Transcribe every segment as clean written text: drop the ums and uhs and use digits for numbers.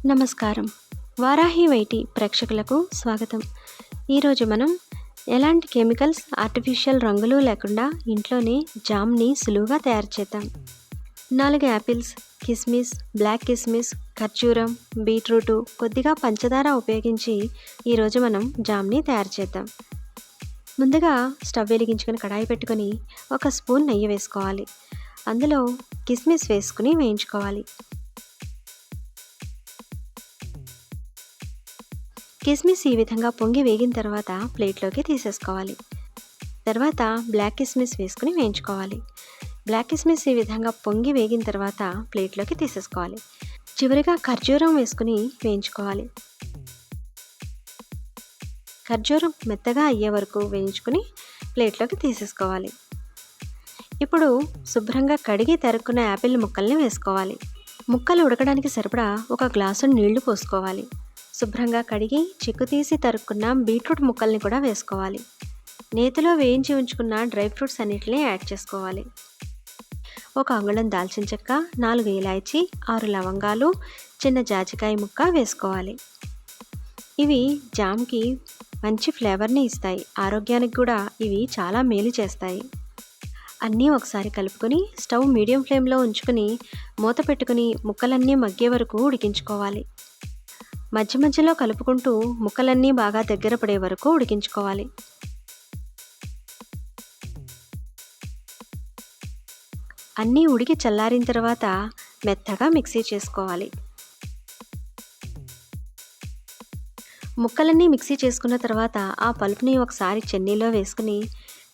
నమస్కారం. వారాహి వైటీ ప్రేక్షకులకు స్వాగతం. ఈరోజు మనం ఎలాంటి కెమికల్స్, ఆర్టిఫిషియల్ రంగులు లేకుండా ఇంట్లోనే జామ్ని సులువుగా తయారు చేద్దాం. 4 యాపిల్స్, కిస్మిస్, బ్లాక్ కిస్మిస్, ఖర్జూరం, బీట్రూటు, కొద్దిగా పంచదార ఉపయోగించి ఈరోజు మనం జామ్ని తయారు చేద్దాం. ముందుగా స్టవ్ వెలిగించుకొని కడాయి పెట్టుకొని 1 స్పూన్ నెయ్యి వేసుకోవాలి. అందులో కిస్మిస్ వేసుకుని వేయించుకోవాలి. కిస్మిస్ ఈ విధంగా పొంగి వేగిన తర్వాత ప్లేట్లోకి తీసేసుకోవాలి. తర్వాత బ్లాక్ కిస్మిస్ వేసుకుని వేయించుకోవాలి. బ్లాక్ కిస్మిస్ ఈ విధంగా పొంగి వేగిన తర్వాత ప్లేట్లోకి తీసేసుకోవాలి. చివరిగా ఖర్జూరం వేసుకుని వేయించుకోవాలి. ఖర్జూరం మెత్తగా అయ్యే వరకు వేయించుకుని ప్లేట్లోకి తీసేసుకోవాలి. ఇప్పుడు శుభ్రంగా కడిగి తరుక్కున్న యాపిల్ ముక్కల్ని వేసుకోవాలి. ముక్కలు ఉడకడానికి సరిపడా 1 గ్లాసు నీళ్లు పోసుకోవాలి. శుభ్రంగా కడిగి చెక్కు తీసి తరుక్కున్న బీట్రూట్ ముక్కల్ని కూడా వేసుకోవాలి. నేతిలో వేయించి ఉంచుకున్న డ్రై ఫ్రూట్స్ అన్నిటిని యాడ్ చేసుకోవాలి. 1 అంగుళం దాల్చిన చెక్క, 4 ఇలాచీ, 6 లవంగాలు, చిన్న జాజికాయ ముక్క వేసుకోవాలి. ఇవి జామ్కి మంచి ఫ్లేవర్ని ఇస్తాయి. ఆరోగ్యానికి కూడా ఇవి చాలా మేలు చేస్తాయి. అన్నీ ఒకసారి కలుపుకొని స్టవ్ మీడియం ఫ్లేమ్లో ఉంచుకొని మూత పెట్టుకుని ముక్కలన్నీ మగ్గే వరకు ఉడికించుకోవాలి. మధ్య మధ్యలో కలుపుకుంటూ ముక్కలన్నీ బాగా దగ్గర పడే వరకు ఉడికించుకోవాలి. అన్నీ ఉడికి చల్లారిన తర్వాత మెత్తగా మిక్సీ చేసుకోవాలి. ముక్కలన్నీ మిక్సీ చేసుకున్న తర్వాత ఆ పలుపుని ఒకసారి చెన్నీలో వేసుకుని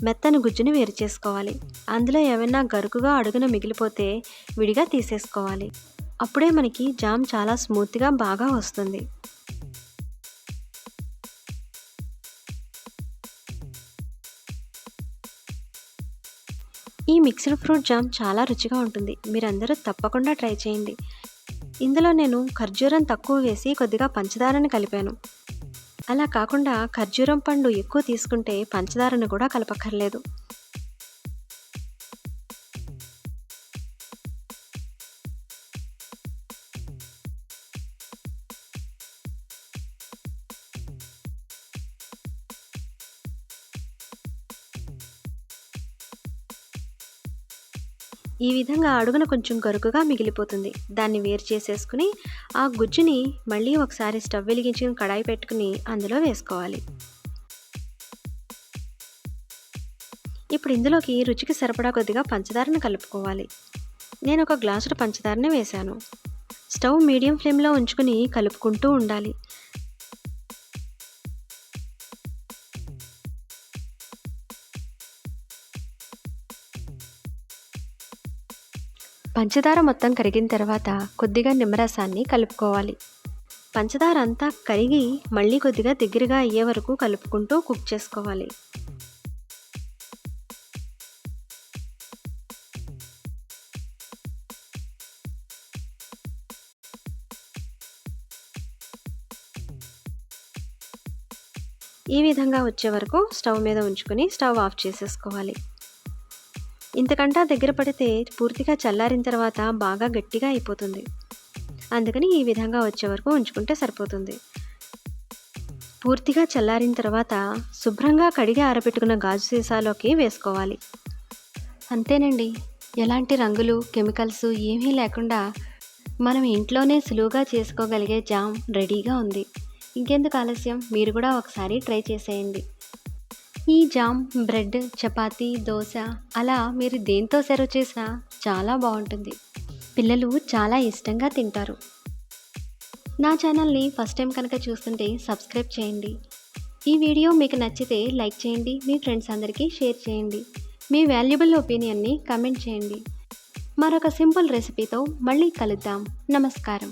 మెత్తని గుజ్జుని వేరు చేసుకోవాలి. అందులో ఏమైనా గరుకుగా అడుగున మిగిలిపోతే విడిగా తీసేసుకోవాలి. అప్పుడే మనకి జామ్ చాలా స్మూత్గా బాగా వస్తుంది. ఈ మిక్స్డ్ ఫ్రూట్ జామ్ చాలా రుచిగా ఉంటుంది. మీరందరూ తప్పకుండా ట్రై చేయండి. ఇందులో నేను ఖర్జూరం తక్కువ వేసి కొద్దిగా పంచదారని కలిపాను. అలా కాకుండా ఖర్జూరం పండు ఎక్కువ తీసుకుంటే పంచదారను కూడా కలపక్కర్లేదు. ఈ విధంగా అడుగున కొంచెం గరుకుగా మిగిలిపోతుంది. దాన్ని వేరు చేసేసుకుని ఆ గుజ్జుని మళ్ళీ ఒకసారి స్టవ్ వెలిగించుకుని కడాయి పెట్టుకుని అందులో వేసుకోవాలి. ఇప్పుడు ఇందులోకి రుచికి సరిపడా కొద్దిగా పంచదారను కలుపుకోవాలి. నేను 1 గ్లాసుడు పంచదారని వేశాను. స్టవ్ మీడియం ఫ్లేమ్లో ఉంచుకుని కలుపుకుంటూ ఉండాలి. పంచదార మొత్తం కరిగిన తర్వాత కొద్దిగా నిమ్మరసాన్ని కలుపుకోవాలి. పంచదార అంతా కరిగి మళ్ళీ కొద్దిగా దగ్గరగా అయ్యే వరకు కలుపుకుంటూ కుక్ చేసుకోవాలి. ఈ విధంగా వచ్చే వరకు స్టవ్ మీద ఉంచుకొని స్టవ్ ఆఫ్ చేసేసుకోవాలి. ఇంతకంటా దగ్గర పడితే పూర్తిగా చల్లారిన తర్వాత బాగా గట్టిగా అయిపోతుంది. అందుకని ఈ విధంగా వచ్చే వరకు ఉంచుకుంటే సరిపోతుంది. పూర్తిగా చల్లారిన తర్వాత శుభ్రంగా కడిగి ఆరబెట్టుకున్న గాజు సీసాలోకి వేసుకోవాలి. అంతేనండి, ఎలాంటి రంగులు, కెమికల్స్ ఏమీ లేకుండా మనం ఇంట్లోనే సులువుగా చేసుకోగలిగే జామ్ రెడీగా ఉంది. ఇంకెందుకు ఆలస్యం, మీరు కూడా ఒకసారి ట్రై చేసేయండి. ఈ జామ్ బ్రెడ్, చపాతీ, దోశ అలా మీరు దేంతో సర్వ్ చేసినా చాలా బాగుంటుంది. పిల్లలు చాలా ఇష్టంగా తింటారు. నా ఛానల్ని ఫస్ట్ టైం కనుక చూస్తుంటే సబ్స్క్రైబ్ చేయండి. ఈ వీడియో మీకు నచ్చితే లైక్ చేయండి. మీ ఫ్రెండ్స్ అందరికీ షేర్ చేయండి. మీ వాల్యుబుల్ ఒపీనియన్ని కమెంట్ చేయండి. మరొక సింపుల్ రెసిపీతో మళ్ళీ కలుద్దాం. నమస్కారం.